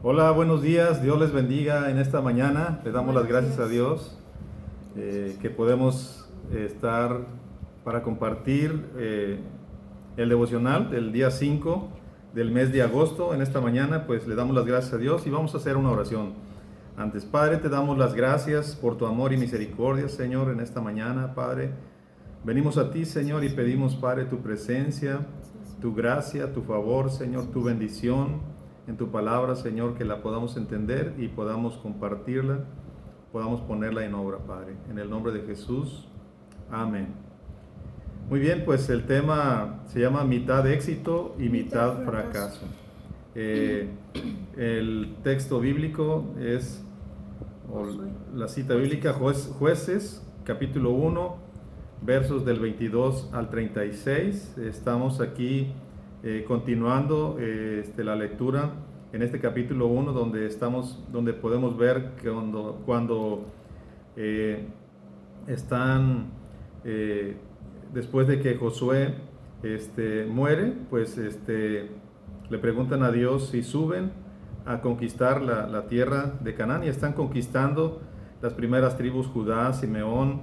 Hola, buenos días, Dios les bendiga en esta mañana. Le damos las gracias a Dios que podemos estar para compartir el devocional del día 5 del mes de agosto. En esta mañana pues le damos las gracias a Dios y vamos a hacer una oración. Antes, Padre, te damos las gracias por tu amor y misericordia, Señor, en esta mañana, Padre. Venimos a ti, Señor, y pedimos, Padre, tu presencia, tu gracia, tu favor, Señor, tu bendición en tu palabra, Señor, que la podamos entender y podamos compartirla, podamos ponerla en obra, Padre. En el nombre de Jesús, amén. Muy bien, pues el tema se llama mitad éxito y mitad fracaso. El texto bíblico es, o la cita bíblica, Jueces, capítulo 1, versos del 22 al 36. Estamos aquí continuando la lectura en este capítulo 1, donde podemos ver que cuando están después de que Josué muere, pues le preguntan a Dios si suben a conquistar la tierra de Canaán, y están conquistando las primeras tribus: Judá, Simeón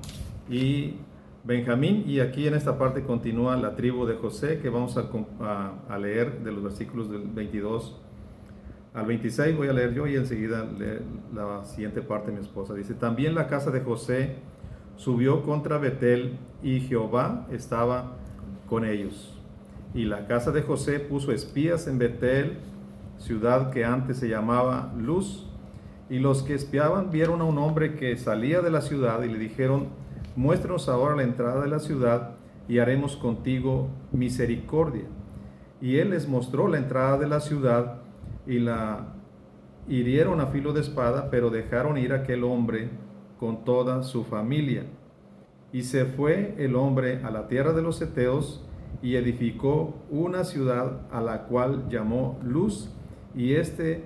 y Benjamín. Y aquí en esta parte continúa la tribu de José, que vamos a leer de los versículos del 22 al 26. Voy a leer yo y enseguida leer la siguiente parte mi esposa. Dice: también la casa de José subió contra Betel, y Jehová estaba con ellos. Y la casa de José puso espías en Betel, ciudad que antes se llamaba Luz. Y los que espiaban vieron a un hombre que salía de la ciudad, y le dijeron: muéstranos ahora la entrada de la ciudad, y haremos contigo misericordia. Y él les mostró la entrada de la ciudad, y la hirieron a filo de espada, pero dejaron ir a aquel hombre con toda su familia. Y se fue el hombre a la tierra de los heteos, y edificó una ciudad a la cual llamó Luz, y este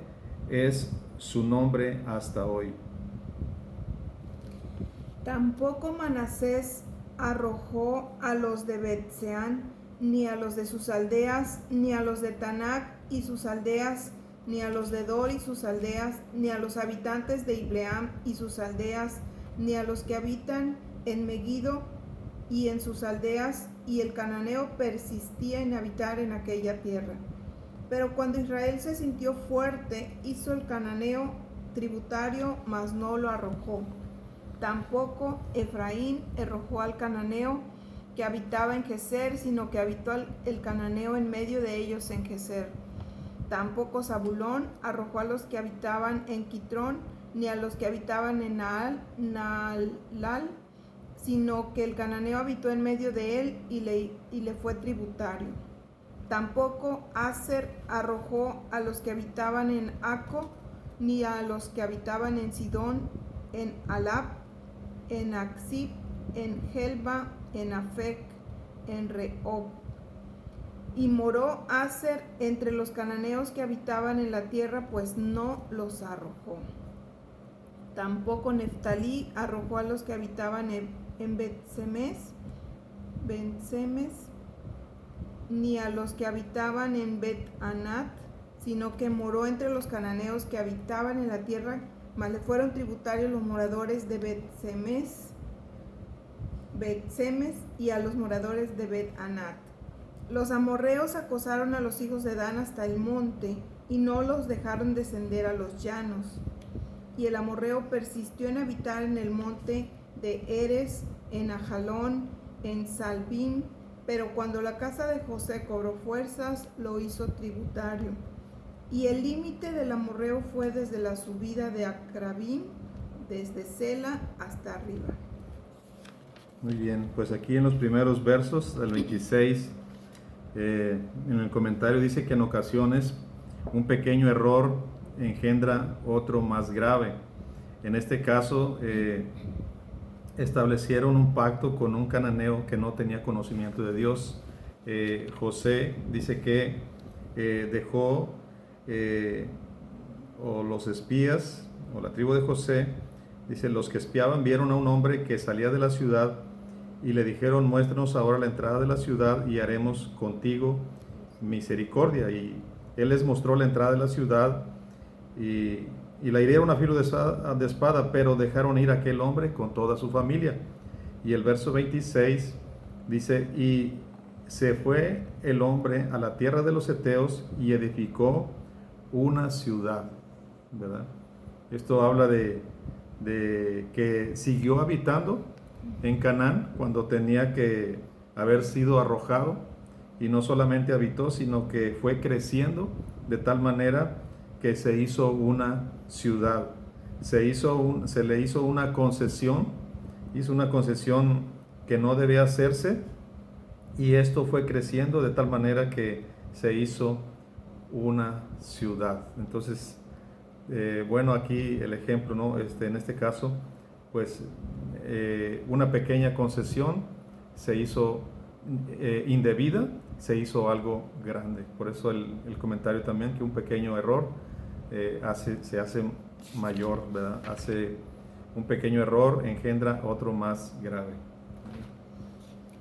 es su nombre hasta hoy. Tampoco Manasés arrojó a los de Bet-seán, ni a los de sus aldeas, ni a los de Tanac y sus aldeas, ni a los de Dor y sus aldeas, ni a los habitantes de Ibleam y sus aldeas, ni a los que habitan en Megiddo y en sus aldeas, y el cananeo persistía en habitar en aquella tierra. Pero cuando Israel se sintió fuerte, hizo el cananeo tributario, mas no lo arrojó. Tampoco Efraín arrojó al cananeo que habitaba en Geser, sino que habitó el cananeo en medio de ellos en Geser. Tampoco Zabulón arrojó a los que habitaban en Quitrón, ni a los que habitaban en Naalal, sino que el cananeo habitó en medio de él y le fue tributario. Tampoco Aser arrojó a los que habitaban en Aco, ni a los que habitaban en Sidón, en Alab, en Aksib, en Helba, en Afec, en Rehob. Y moró Aser entre los cananeos que habitaban en la tierra, pues no los arrojó. Tampoco Neftalí arrojó a los que habitaban en Bet-semes, ni a los que habitaban en Bet-anat, sino que moró entre los cananeos que habitaban en la tierra, mas le fueron tributarios los moradores de Bet-semes y a los moradores de Bet-anat. Los amorreos acosaron a los hijos de Dan hasta el monte, y no los dejaron descender a los llanos. Y el amorreo persistió en habitar en el monte de Eres, en Ajalón, en Salbim, pero cuando la casa de José cobró fuerzas, lo hizo tributario. Y el límite del amorreo fue desde la subida de Acrabim, desde Sela hasta arriba. Muy bien, pues aquí en los primeros versos, del 26, en el comentario dice que en ocasiones un pequeño error engendra otro más grave. En este caso, establecieron un pacto con un cananeo que no tenía conocimiento de Dios. José dice que dejó, o los espías, o la tribu de José, dice: los que espiaban vieron a un hombre que salía de la ciudad, y le dijeron: muéstranos ahora la entrada de la ciudad, y haremos contigo misericordia. Y él les mostró la entrada de la ciudad, y la hirieron a filo de espada, pero dejaron ir a aquel hombre con toda su familia. Y el verso 26 dice, y se fue el hombre a la tierra de los heteos y edificó una ciudad, ¿verdad? Esto habla de que siguió habitando en Canaán cuando tenía que haber sido arrojado, y no solamente habitó, sino que fue creciendo de tal manera que se hizo una ciudad, se le hizo una concesión, hizo una concesión que no debía hacerse, y esto fue creciendo de tal manera que se hizo una ciudad. Entonces, bueno, aquí el ejemplo, ¿no? En este caso, pues una pequeña concesión se hizo indebida, se hizo algo grande. Por eso el comentario también, que un pequeño error se hace mayor, ¿verdad? Un pequeño error engendra otro más grave.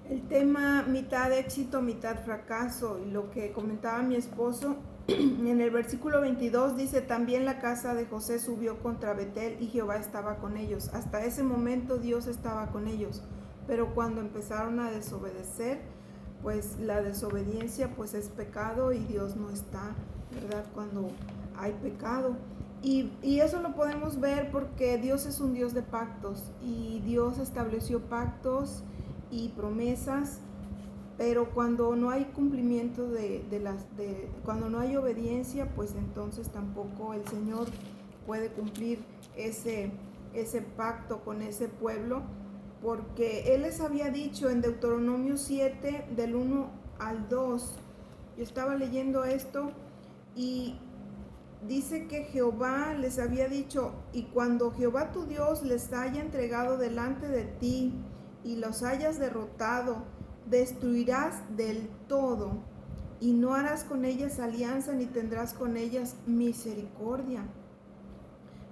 El tema mitad éxito, mitad fracaso, y lo que comentaba mi esposo, en el versículo 22 dice, también la casa de José subió contra Betel y Jehová estaba con ellos. Hasta ese momento Dios estaba con ellos, pero cuando empezaron a desobedecer, pues la desobediencia pues es pecado y Dios no está, ¿verdad? Cuando hay pecado. Y eso lo podemos ver porque Dios es un Dios de pactos, y Dios estableció pactos y promesas, pero cuando no hay cumplimiento cuando no hay obediencia, pues entonces tampoco el Señor puede cumplir ese pacto con ese pueblo, porque Él les había dicho en Deuteronomio 7, del 1 al 2, yo estaba leyendo esto y dice que Jehová les había dicho, y cuando Jehová tu Dios les haya entregado delante de ti y los hayas derrotado, destruirás del todo, y no harás con ellas alianza ni tendrás con ellas misericordia.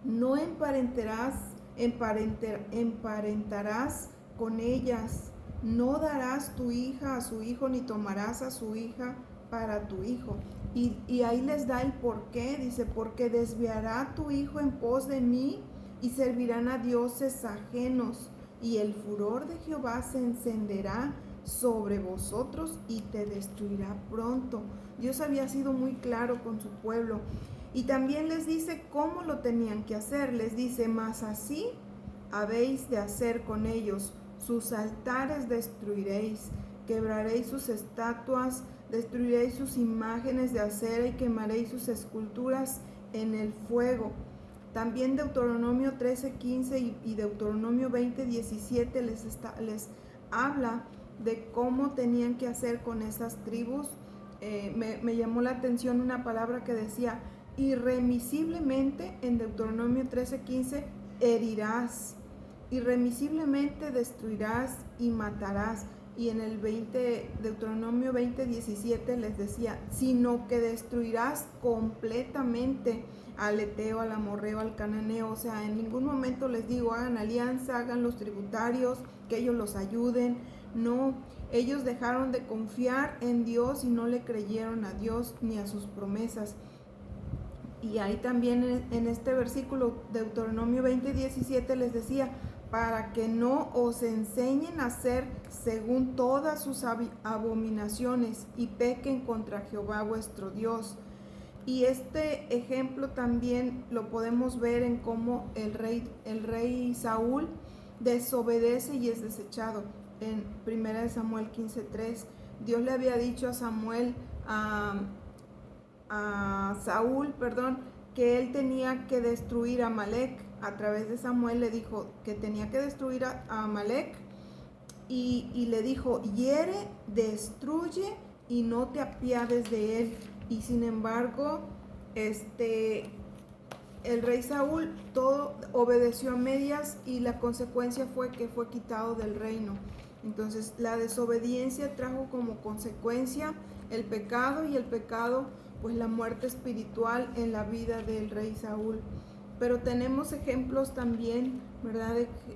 No emparentarás con ellas, no darás tu hija a su hijo, ni tomarás a su hija para tu hijo. Y ahí les da el porqué, dice, porque desviará tu hijo en pos de mí y servirán a dioses ajenos, y el furor de Jehová se encenderá sobre vosotros y te destruirá pronto. Dios había sido muy claro con su pueblo. Y también les dice cómo lo tenían que hacer. Les dice, mas así habéis de hacer con ellos. Sus altares destruiréis, quebraréis sus estatuas, destruiréis sus imágenes de acera y quemaréis sus esculturas en el fuego. También Deuteronomio 13:15 y Deuteronomio 20:17 les habla de cómo tenían que hacer con esas tribus. Me llamó la atención una palabra que decía irremisiblemente. En Deuteronomio 13:15, herirás, irremisiblemente destruirás y matarás. Y en el Deuteronomio 20:17 les decía, sino que destruirás completamente al eteo, al amorreo, al cananeo. O sea, en ningún momento les digo hagan alianza, hagan los tributarios, que ellos los ayuden. No, ellos dejaron de confiar en Dios y no le creyeron a Dios ni a sus promesas. Y ahí también en este versículo, Deuteronomio 20:17 les decía, para que no os enseñen a hacer según todas sus abominaciones y pequen contra Jehová vuestro Dios. Y este ejemplo también lo podemos ver en cómo el rey Saúl desobedece y es desechado. En 1 Samuel 15:3, Dios le había dicho a Saúl, que él tenía que destruir a Amalek. A través de Samuel le dijo que tenía que destruir a Amalek, y le dijo, hiere, destruye y no te apiades de él. Y sin embargo, el rey Saúl todo obedeció a medias, y la consecuencia fue que fue quitado del reino. Entonces la desobediencia trajo como consecuencia el pecado, y el pecado pues la muerte espiritual en la vida del rey Saúl. Pero tenemos ejemplos también, ¿verdad?,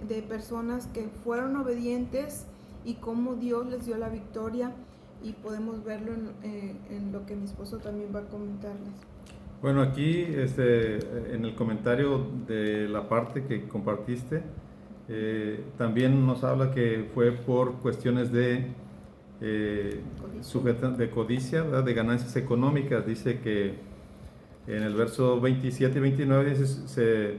de personas que fueron obedientes y cómo Dios les dio la victoria, y podemos verlo en lo que mi esposo también va a comentarles. Bueno, aquí en el comentario de la parte que compartiste, también nos habla que fue por cuestiones de, de codicia, ¿verdad? De ganancias económicas. Dice que en el verso 27 y 29 dice,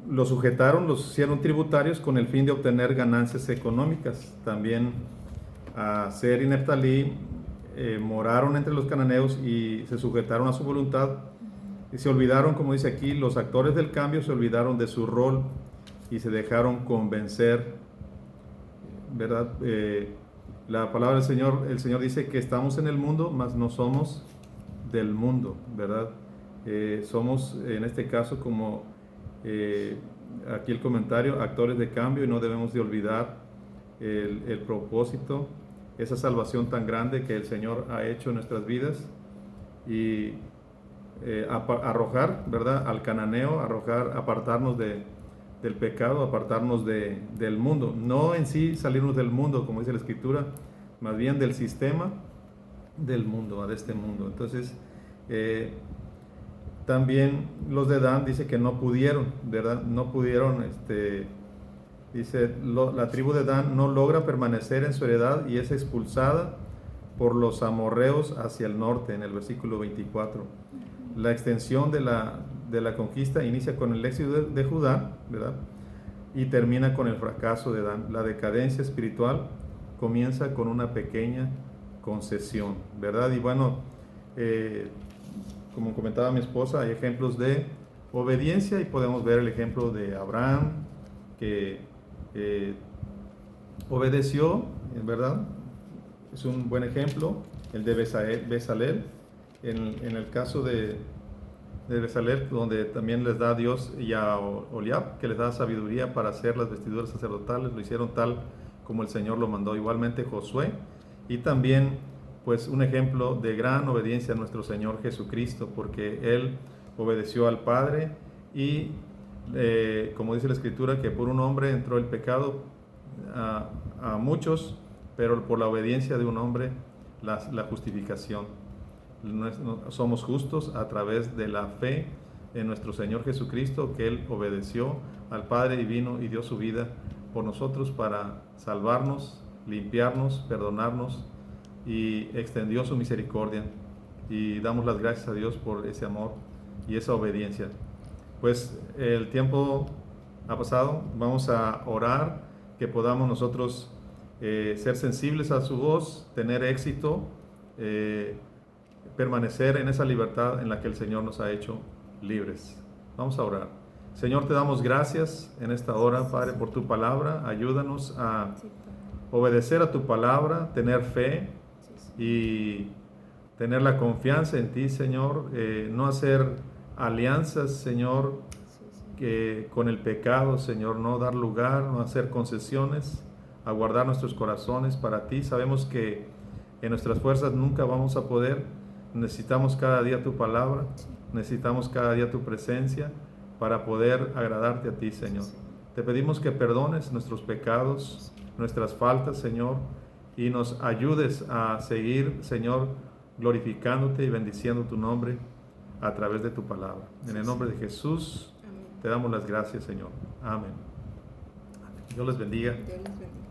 los sujetaron, los hicieron tributarios con el fin de obtener ganancias económicas. También a Ser y Neftalí moraron entre los cananeos y se sujetaron a su voluntad y se olvidaron, como dice aquí, los actores del cambio se olvidaron de su rol y se dejaron convencer, ¿verdad? La palabra del Señor, el Señor dice que estamos en el mundo, mas no somos del mundo, ¿verdad? Somos en este caso como aquí el comentario, actores de cambio, y no debemos de olvidar el propósito, esa salvación tan grande que el Señor ha hecho en nuestras vidas, y arrojar, ¿verdad?, al cananeo, apartarnos del pecado, apartarnos del mundo, no en sí salirnos del mundo, como dice la Escritura, más bien del sistema del mundo, de este mundo. Entonces, también los de Dan dice que no pudieron, ¿verdad? No pudieron, dice, la tribu de Dan no logra permanecer en su heredad y es expulsada por los amorreos hacia el norte, en el versículo 24. La extensión de la conquista inicia con el éxito de Judá, ¿verdad? Y termina con el fracaso de Dan. La decadencia espiritual comienza con una pequeña concesión, ¿verdad? Y bueno, como comentaba mi esposa, hay ejemplos de obediencia y podemos ver el ejemplo de Abraham, que obedeció, ¿verdad? Es un buen ejemplo. El de Bezalel, en el caso de Bezalel, donde también les da Dios, y a Oliab, que les da sabiduría para hacer las vestiduras sacerdotales, lo hicieron tal como el Señor lo mandó. Igualmente Josué, y también pues un ejemplo de gran obediencia a nuestro Señor Jesucristo, porque Él obedeció al Padre y como dice la Escritura, que por un hombre entró el pecado a muchos, pero por la obediencia de un hombre la justificación. Somos justos a través de la fe en nuestro Señor Jesucristo, que Él obedeció al Padre Divino y dio su vida por nosotros para salvarnos, limpiarnos, perdonarnos, y extendió su misericordia, y damos las gracias a Dios por ese amor y esa obediencia. Pues el tiempo ha pasado, vamos a orar que podamos nosotros ser sensibles a su voz, tener éxito, permanecer en esa libertad en la que el Señor nos ha hecho libres. Vamos a orar. Señor, te damos gracias en esta hora, Padre, por tu palabra. Ayúdanos a obedecer a tu palabra, tener fe y tener la confianza en ti, Señor. No hacer alianzas, Señor, con el pecado, Señor. No dar lugar, no hacer concesiones, a guardar nuestros corazones para ti. Sabemos que en nuestras fuerzas nunca vamos a poder. Necesitamos cada día tu palabra, necesitamos cada día tu presencia para poder agradarte a ti, Señor. Te pedimos que perdones nuestros pecados, nuestras faltas, Señor, y nos ayudes a seguir, Señor, glorificándote y bendiciendo tu nombre a través de tu palabra. En el nombre de Jesús te damos las gracias, Señor. Amén. Dios les bendiga. Dios les bendiga.